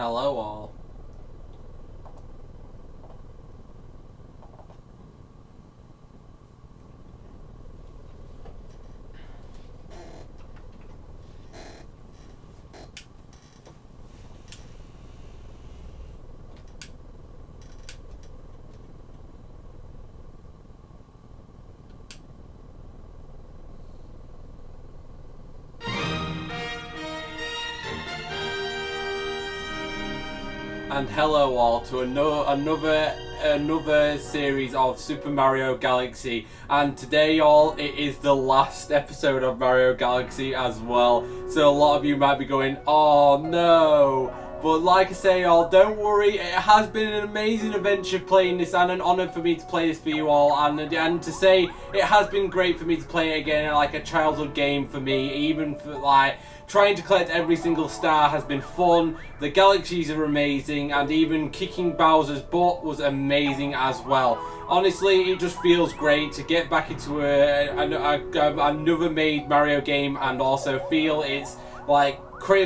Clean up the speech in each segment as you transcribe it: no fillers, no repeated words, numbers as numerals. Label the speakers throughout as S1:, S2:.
S1: Hello all. And hello all to another series of Super Mario Galaxy, and today all it is the last episode of Mario Galaxy as well, so a lot of you might be going, oh no, but like I say all, don't worry, it has been an amazing adventure playing this and an honour for me to play this for you all, and to say it has been great for me to play it again, like a childhood game for me, even for like trying to collect every single star has been fun, the galaxies are amazing, and even kicking Bowser's butt was amazing as well. Honestly, it just feels great to get back into another made Mario game and also feel its like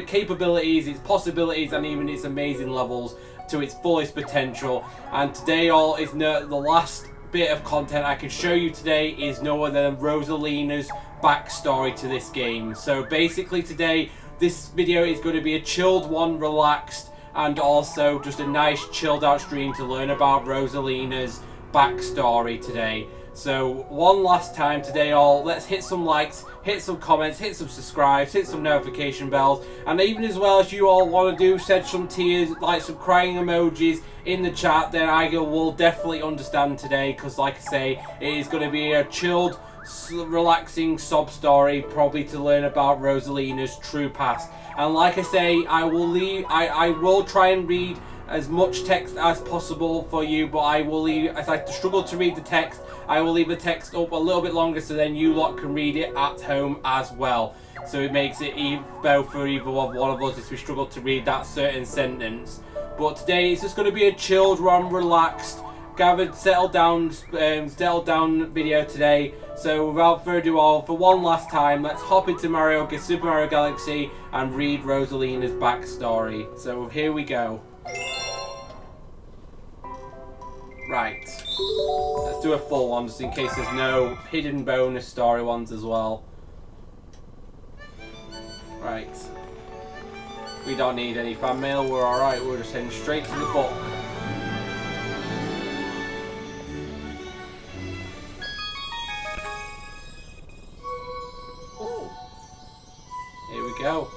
S1: capabilities, its possibilities, and even its amazing levels to its fullest potential. And today all is the last bit of content I can show you today is no other than Rosalina's backstory to this game. So basically today this video is going to be a chilled one, relaxed, and also just a nice chilled out stream to learn about Rosalina's backstory today. So one last time today all, let's hit some likes, hit some comments, hit some subscribes, hit some notification bells, and even as well as you all want to do, shed some tears, like some crying emojis in the chat, then I will definitely understand today, because like I say, it is going to be a chilled, relaxing sob story, probably to learn about Rosalina's true past. And like I say, I will try and read as much text as possible for you, but I will leave, as I struggle to read the text, I will leave the text up a little bit longer so then you lot can read it at home as well. So it makes it better for either one of us if we struggle to read that certain sentence. But today it's just going to be a chilled one, relaxed, gathered, settled down video today. So without further ado all, for one last time, let's hop into Super Mario Galaxy and read Rosalina's backstory. So here we go. Right, let's do a full one just in case there's no hidden bonus story ones as well. Right, we don't need any fan mail, we're alright, we're just heading straight to the book. Here we go.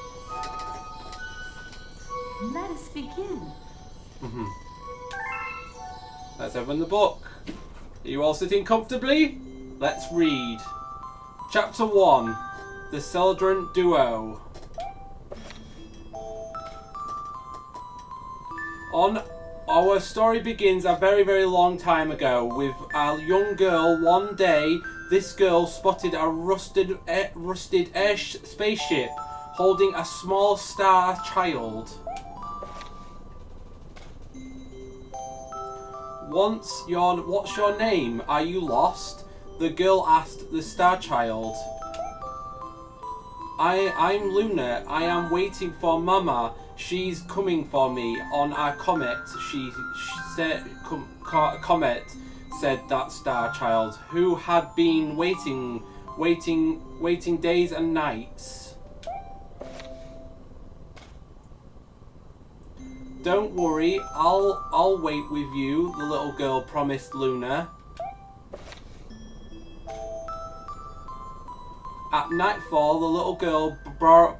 S2: Let us begin.
S1: Let's open the book. Are you all sitting comfortably? Let's read. Chapter 1. The Celebrant Duo. Our story begins a very, very long time ago with a young girl. One day, this girl spotted a rusted spaceship holding a small star child. What's your name? Are you lost? The girl asked the star child. I'm Luna. I am waiting for Mama. She's coming for me on our comet. She said, comet, said that star child, who had been waiting days and nights. Don't worry, I'll wait with you, the little girl promised Luna. At nightfall, the little girl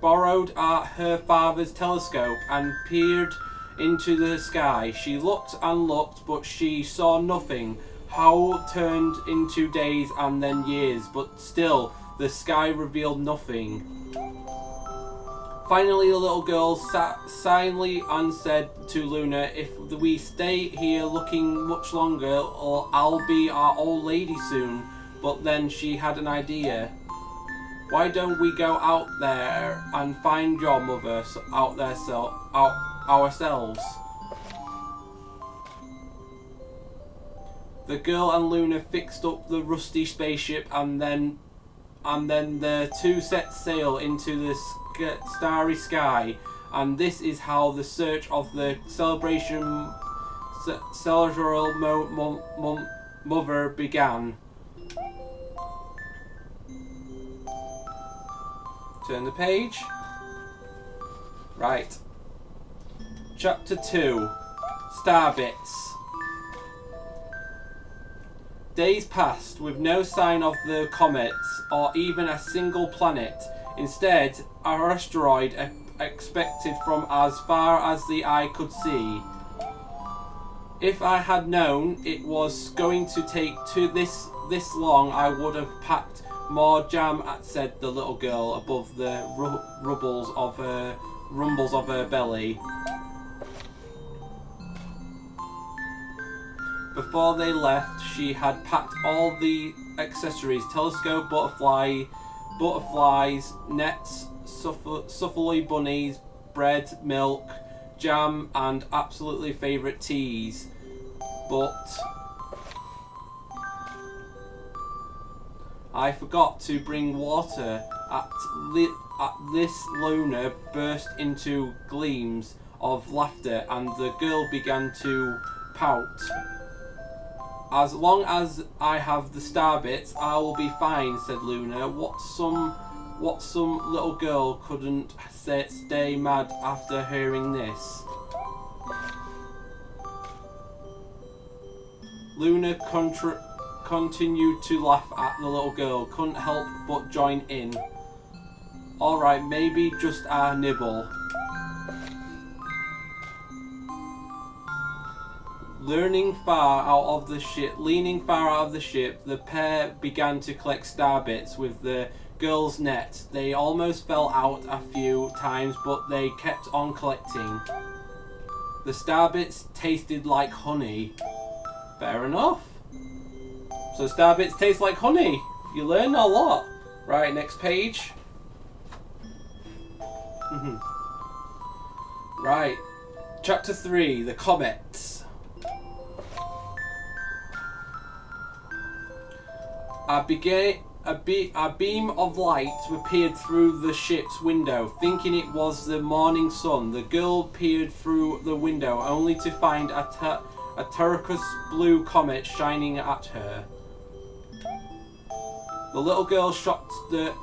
S1: borrowed her father's telescope and peered into the sky. She looked and looked, but she saw nothing. How turned into days and then years, but still, the sky revealed nothing. Finally, the little girl sat silently and said to Luna, if we stay here looking much longer, I'll be our old lady soon. But then she had an idea. Why don't we go out there and find your mother ourselves? The girl and Luna fixed up the rusty spaceship, and then the two set sail into the starry sky and this is how the search of the celestial mother began. Turn the page. Right. Chapter 2. Starbits. Days passed with no sign of the comets or even a single planet. Instead, our asteroid expected from as far as the eye could see. If I had known it was going to take this long, I would have packed more jam, said the little girl above the rumbles of her belly. Before they left, she had packed all the accessories: telescope, butterflies, nets, souffle bunnies, bread, milk, jam, and absolutely favourite teas. But I forgot to bring water. At this, Luna burst into gleams of laughter, and the girl began to pout. As long as I have the starbits, I will be fine, said Luna. What some little girl couldn't stay mad after hearing this. Luna continued to laugh at the little girl, couldn't help but join in. Alright, maybe just a nibble. Leaning far out of the ship, the pair began to collect starbits with the girl's net. They almost fell out a few times, but they kept on collecting. The starbits tasted like honey. Fair enough. So starbits taste like honey. You learn a lot. Right, next page. Right. Chapter 3, the comets. A beam of light appeared through the ship's window. Thinking it was the morning sun, the girl peered through the window only to find a turquoise blue comet shining at her. The little girl shocked the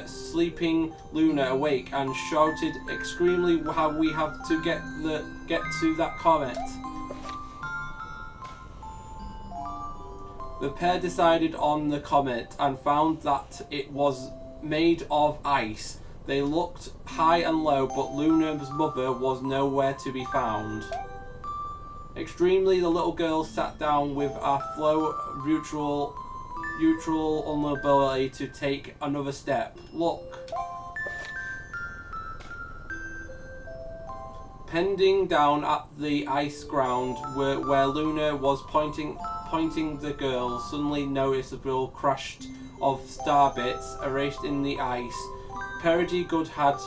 S1: sleeping Luna awake and shouted extremely how we have to get to that comet. The pair decided on the comet and found that it was made of ice. They looked high and low, but Luna's mother was nowhere to be found. Extremely, the little girl sat down with a flow mutual inability to take another step. Look. Pending down at the ice ground where Luna was pointing the girl, suddenly noticeable crash of starbits erased in the ice. Pretty good had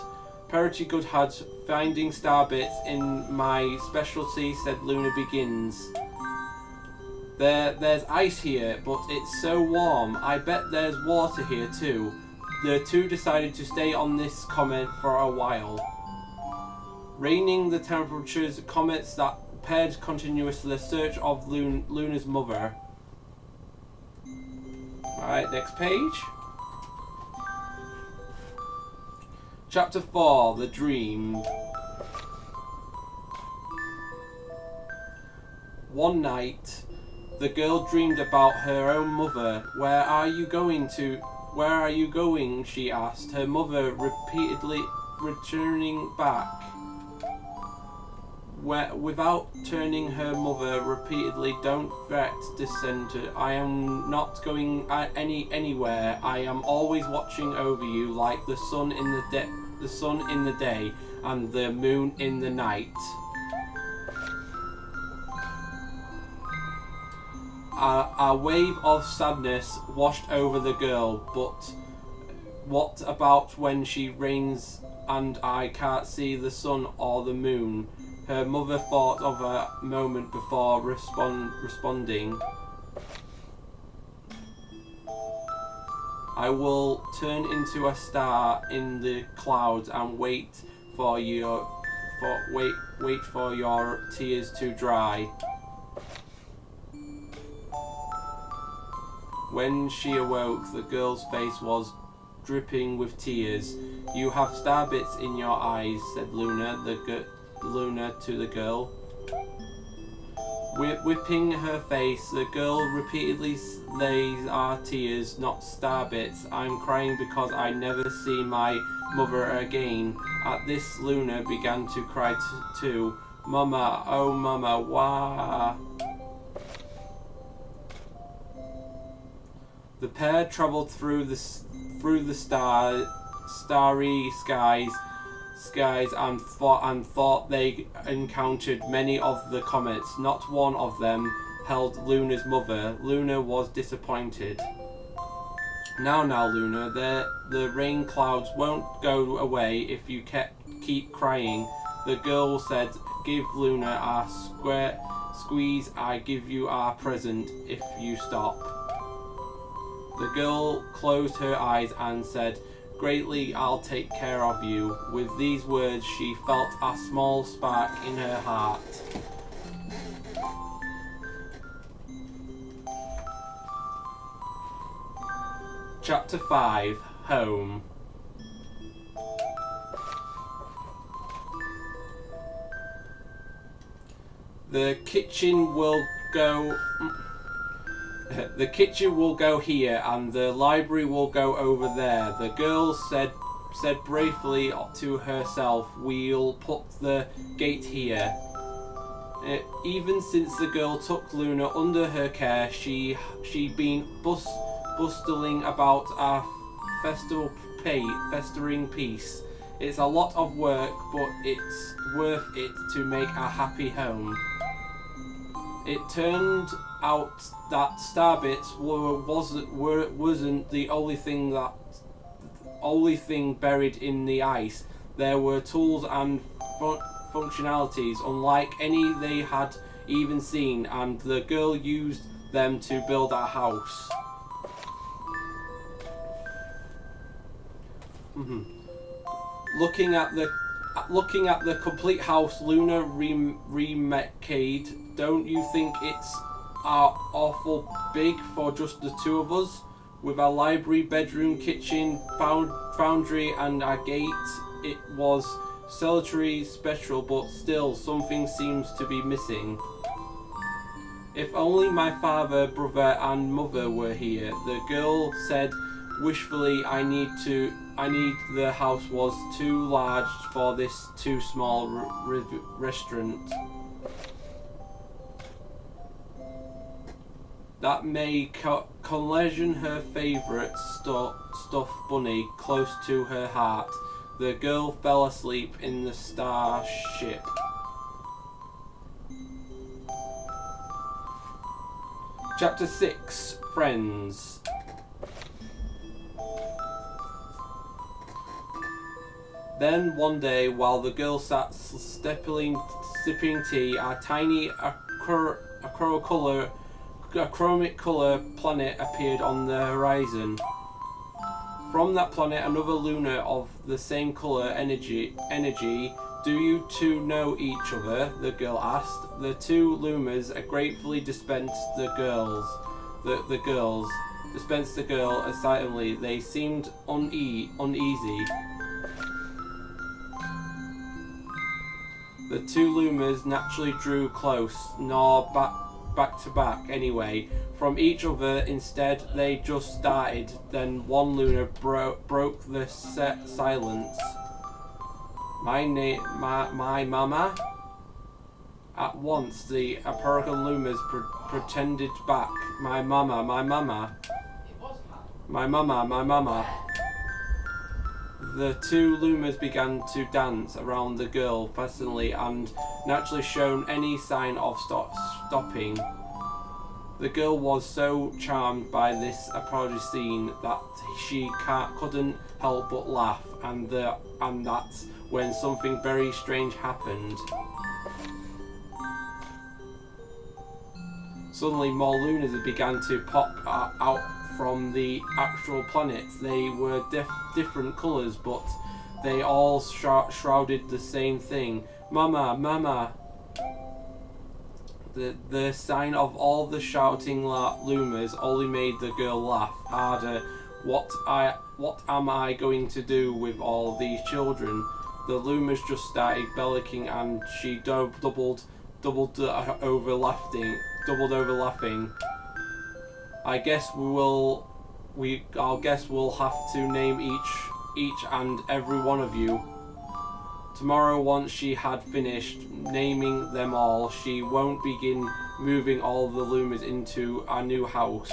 S1: finding starbits in my specialty, said Luna begins. There's ice here, but it's so warm. I bet there's water here too. The two decided to stay on this comet for a while. Raining the temperatures, comets that paired continuously the search of Luna's mother. Alright, next page. Chapter 4, The Dream. One night, the girl dreamed about her own mother. Where are you going, she asked, her mother repeatedly returning back. Without turning, her mother repeatedly, don't fret, dissenter. I am not going anywhere. I am always watching over you like the sun in the day and the moon in the night. A wave of sadness washed over the girl, but what about when she rains and I can't see the sun or the moon? Her mother thought of a moment before responding. I will turn into a star in the clouds and wait for your tears to dry. When she awoke, the girl's face was dripping with tears. You have star bits in your eyes, said Luna to the girl. Whipping her face, the girl repeatedly "These are tears, not star bits. I'm crying because I never see my mother again." At this, Luna began to cry too. "Mama, oh mama, wah." The pair travelled through the starry skies and thought they encountered many of the comets. Not one of them held Luna's mother. Luna was disappointed. Now, Luna, the rain clouds won't go away if you keep crying," the girl said. "Give Luna a squeeze. I give you a present if you stop." The girl closed her eyes and said, "Greatly, I'll take care of you." With these words, she felt a small spark in her heart. Chapter 5, Home. The kitchen will go here, and the library will go over there," the girl said bravely to herself. "We'll put the gate here." Even since the girl took Luna under her care, she'd been bustling about a festering peace. It's a lot of work, but it's worth it to make a happy home. It turned out that starbits wasn't the only thing buried in the ice. There were tools and functionalities unlike any they had even seen, and the girl used them to build a house. Looking at the complete house, Luna remarked, "Don't you think it's awful big for just the two of us? With a library, bedroom, kitchen, foundry, and a gate, it was solitary, special, but still something seems to be missing." "If only my father, brother, and mother were here," the girl said wishfully. I need the house was too large for this too small restaurant." That made collagen her favourite stuffed bunny close to her heart. The girl fell asleep in the starship. Chapter 6, Friends. Then one day, while the girl sat sipping tea, a tiny chromic color planet appeared on the horizon. From that planet, another Luna of the same color energy. "Do you two know each other?" the girl asked. The two Lumas gratefully dispensed the girl excitedly. They seemed uneasy. The two Lumas naturally drew close, nor back to back anyway, from each other. Instead, they just started. Then one Luna broke the silence. My mama?" At once, the American Lumas pretended back. My mama. My mama. The two Lumas began to dance around the girl fascinatingly and naturally shown any sign of stopping. The girl was so charmed by this apology scene that she couldn't help but laugh, and that's when something very strange happened. Suddenly, more Lunas began to pop out from the actual planets. They were different colours, but they all shrouded the same thing. Mama, Mama. The sign of all the shouting loomers only made the girl laugh harder. What am I going to do with all these children? The loomers just started bellowing, and she doubled over laughing. I guess we'll have to name each and every one of you. Tomorrow, once she had finished naming them all, she won't begin moving all the loomers into our new house.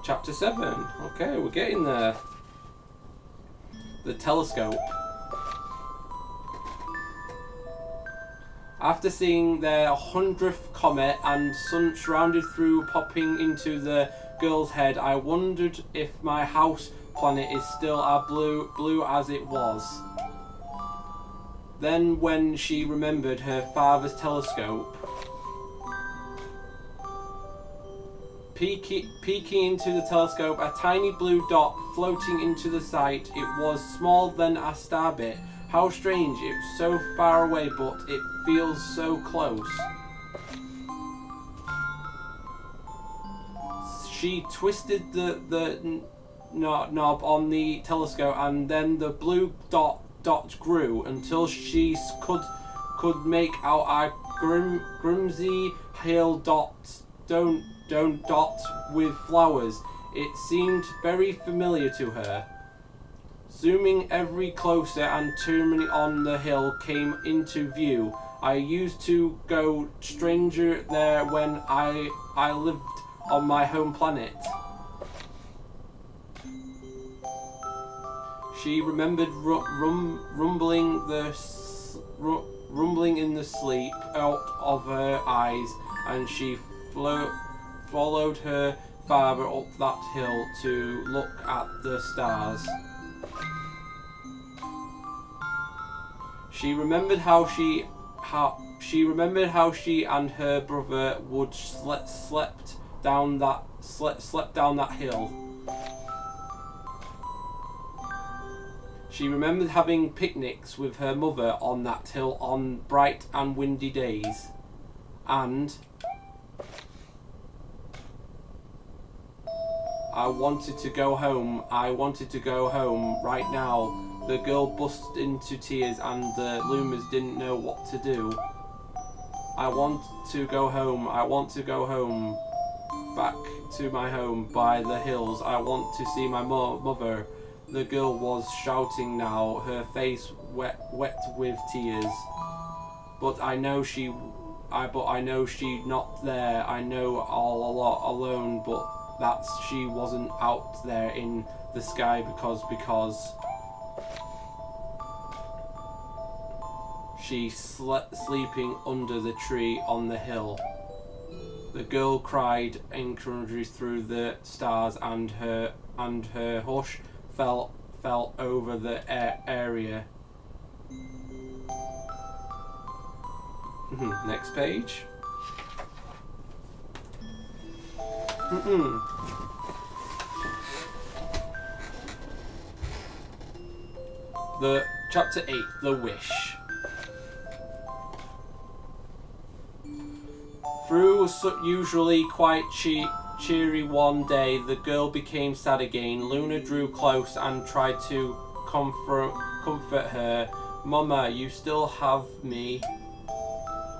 S1: Chapter 7. Okay, we're getting there. The telescope. After seeing their 100th comet and sun surrounded through popping into the girl's head, I wondered if my house planet is still as blue as it was. Then when she remembered her father's telescope, peeking into the telescope, a tiny blue dot floating into the sight. It was smaller than a star bit. How strange, it's so far away, but it feels so close. She twisted the knob on the telescope, and then the blue dot grew until she could make out a grimsy hill dot with flowers. It seemed very familiar to her. Zooming ever closer and turning on the hill came into view. I used to go stranger there when I lived on my home planet. She remembered rumbling in the sleep out of her eyes, and she followed her father up that hill to look at the stars. She remembered how she and her brother would slept down that hill. She remembered having picnics with her mother on that hill on bright and windy days. And I wanted to go home right now. The girl burst into tears, and the loomers didn't know what to do. I want to go home. Back to my home by the hills. I want to see my mother. The girl was shouting now, her face wet with tears. But I know she's not there. I know all alone, but that she wasn't out there in the sky because she sleeping under the tree on the hill. The girl cried encouragingly through the stars, and her hush fell over the area. Next page. The chapter 8, The Wish. Through usually quite cheery one day, the girl became sad again. Luna drew close and tried to comfort her. Mama, you still have me.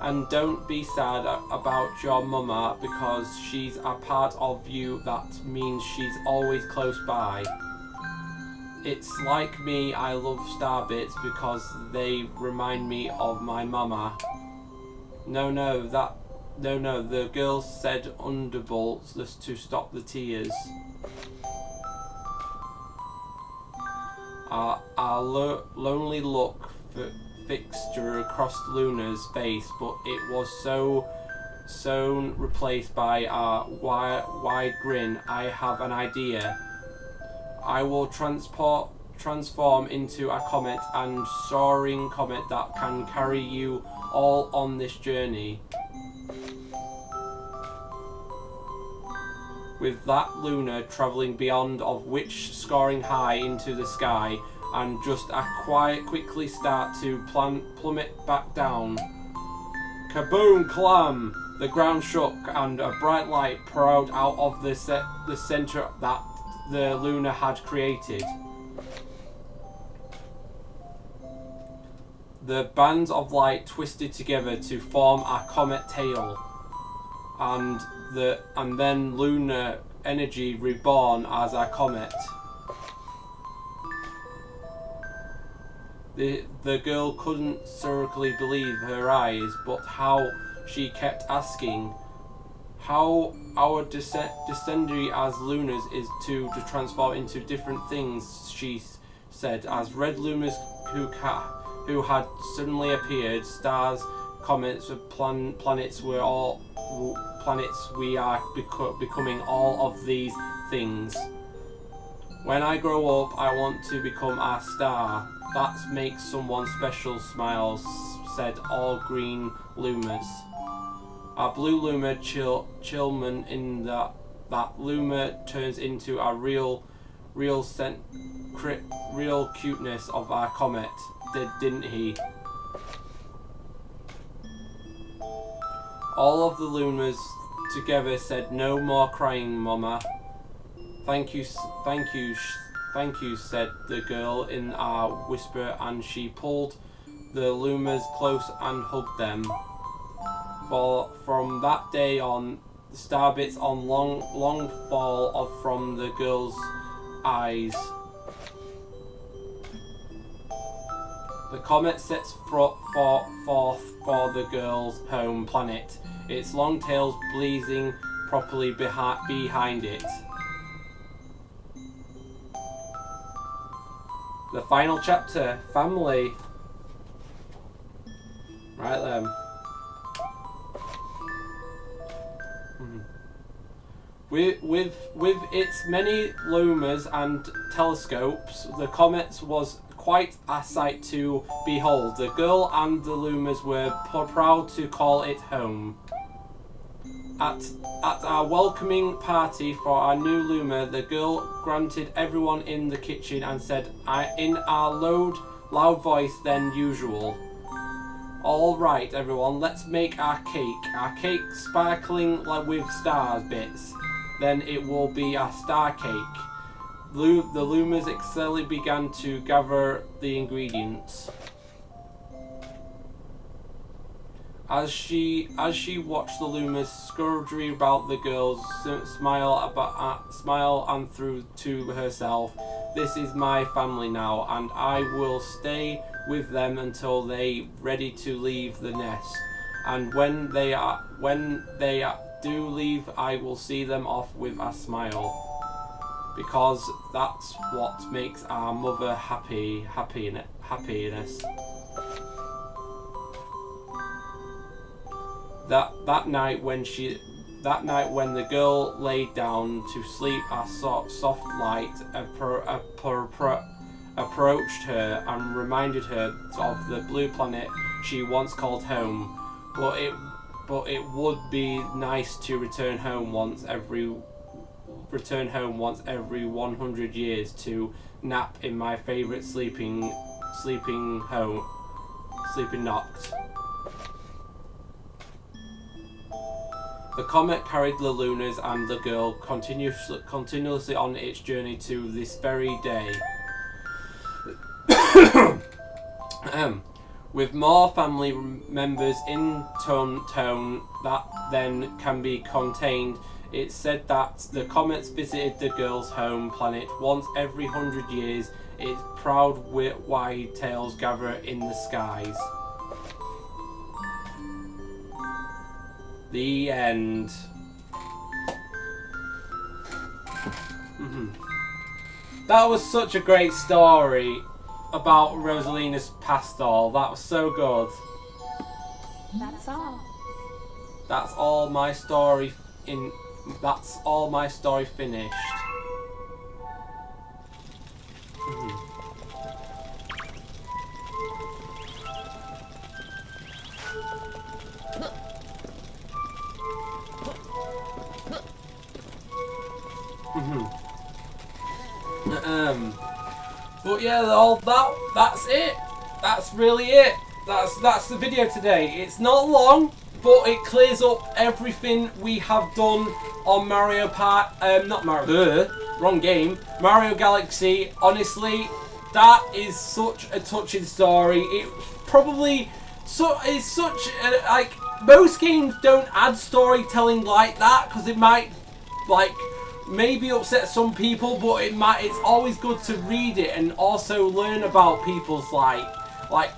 S1: And don't be sad about your mama, because she's a part of you. That means she's always close by. It's like me, I love starbits because they remind me of my mama. No, the girl said audible to stop the tears. Our lonely look fixture across Luna's face, but it was soon replaced by a wide grin. I have an idea. I will transform into a comet, and soaring comet that can carry you all on this journey. with that Luna travelling beyond of which scoring high into the sky, and just a quickly start to plummet back down. Kaboom! Clam! The ground shook, and a bright light poured out of the centre that the Luna had created. The bands of light twisted together to form a comet tail, and then lunar energy reborn as a comet. The girl couldn't certainly believe her eyes, but how she kept asking, how our descendant as lunas is to transform into different things, she said, as red lunas who had suddenly appeared, stars, comets, planets were all planets. We are becoming all of these things. When I grow up, I want to become a star. That makes someone special smile, said all green lumas. A blue luma chillman in that luma turns into a real cuteness of our comet, didn't he? All of the lumas together said, "No more crying, Mama." Thank you, said the girl in a whisper, and she pulled the lumas close and hugged them. For from that day on, the star bits on long fall off from the girl's eyes. The comet sets forth for the girl's home planet, its long tails blazing properly behind it. The final chapter, family. Right then. With its many lumas and telescopes, the comet was quite a sight to behold. The girl and the lumas were proud to call it home. At our welcoming party for our new luma, the girl granted everyone in the kitchen and said in a loud voice than usual, "All right, everyone, let's make our cake sparkling with stars bits. Then it will be a star cake." The lumas excellently began to gather the ingredients. As she watched the lumas scurry about, the girls smile and through to herself, "This is my family now, and I will stay with them until they ready to leave the nest. And when they do leave, I will see them off with a smile, because that's what makes our mother happiness." That night when the girl laid down to sleep, a soft light approached her and reminded her of the blue planet she once called home. But it would be nice to return home once every 100 years to nap in my favorite sleeping noct. The comet carried the lunas and the girl continuously on its journey to this very day. With more family members in tone that then can be contained, it's said that the comets visited the girl's home planet once every 100 years. Its proud white tails gather in the skies. The end. That was such a great story about Rosalina's pastel. That was so good.
S2: That's all.
S1: That's all my story finished. But yeah, all that's it. That's really it. That's the video today. It's not long, but it clears up everything we have done on Mario not Mario, wrong game. Mario Galaxy. Honestly, that is such a touching story. It probably is such a, like, most games don't add storytelling like that because it might like maybe upset some people, but it's always good to read it and also learn about people's like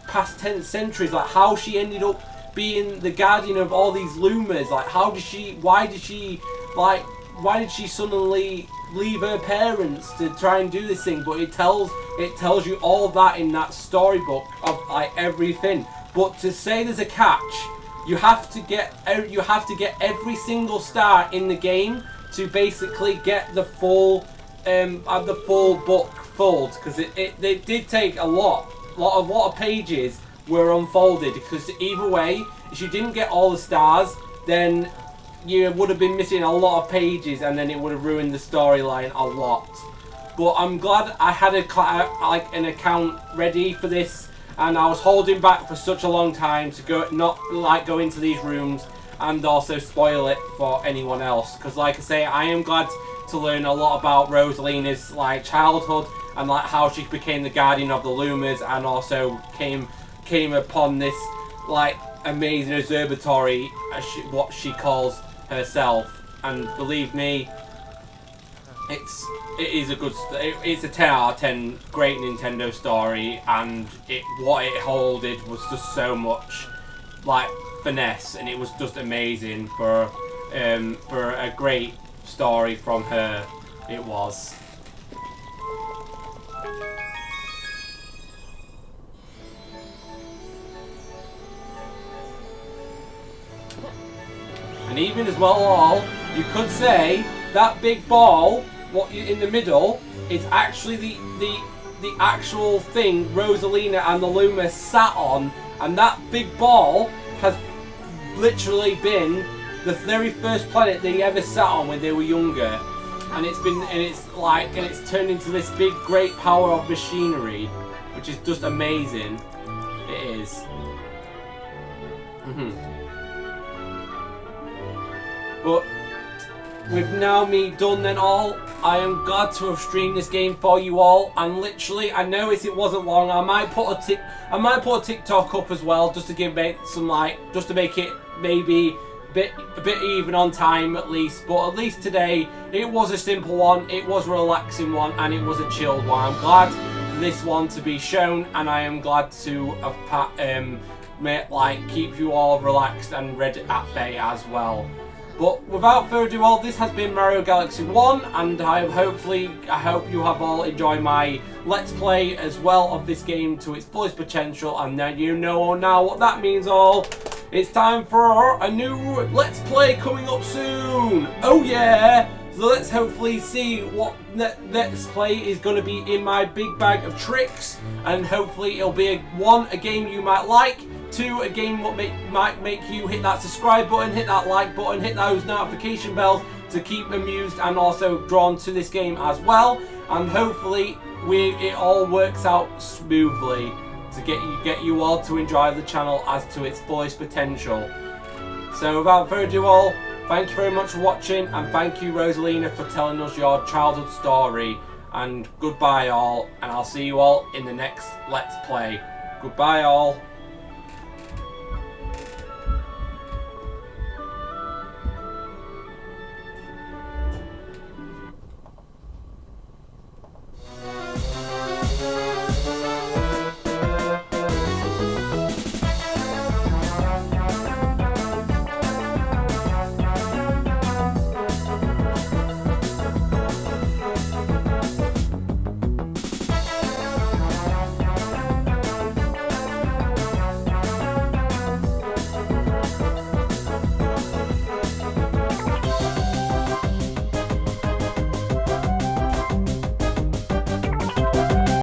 S1: past 10 centuries, like how she ended up being the guardian of all these Lumas. Like why did she suddenly leave her parents to try and do this thing? But it tells you all that in that storybook of like everything. But to say there's a catch, you have to get every single star in the game to basically get the full book filled, because it did take a lot of pages were unfolded, because either way, if you didn't get all the stars, then you would have been missing a lot of pages, and then it would have ruined the storyline a lot. But I'm glad I had an account ready for this, and I was holding back for such a long time to go into these rooms and also spoil it for anyone else, because like I say, I am glad to learn a lot about Rosalina's like childhood and like how she became the guardian of the Lumas, and also came upon this like amazing observatory, as what she calls herself. And believe me, it's a 10 out of 10 great Nintendo story, and what it holded was just so much like finesse, and it was just amazing for a great story from her. It was. And even as well, you could say that big ball, in the middle, is actually the actual thing Rosalina and the Luma sat on, and that big ball has literally been the very first planet they ever sat on when they were younger, and it's turned into this big great power of machinery, which is just amazing. It is. But with now me done then all, I am glad to have streamed this game for you all, and literally I noticed it wasn't long. I might put a TikTok up as well, just to give it some just to make it maybe a bit even on time at least. But at least today it was a simple one, it was a relaxing one, and it was a chilled one. I'm glad for this one to be shown, and I am glad to have keep you all relaxed and ready at bay as well. But without further ado, all this has been Mario Galaxy 1, and I hope you have all enjoyed my Let's Play as well of this game to its fullest potential, and then you know now what that means all. It's time for a new Let's Play coming up soon! Oh yeah! So let's hopefully see what Let's Play is going to be in my big bag of tricks, and hopefully it'll be a game you might like, 2, a game what might make you hit that subscribe button, hit that like button, hit those notification bells to keep amused and also drawn to this game as well. And hopefully it all works out smoothly to get you all to enjoy the channel as to its fullest potential. So without further ado all, thank you very much for watching, and thank you Rosalina for telling us your childhood story. And goodbye all, and I'll see you all in the next Let's Play. Goodbye all.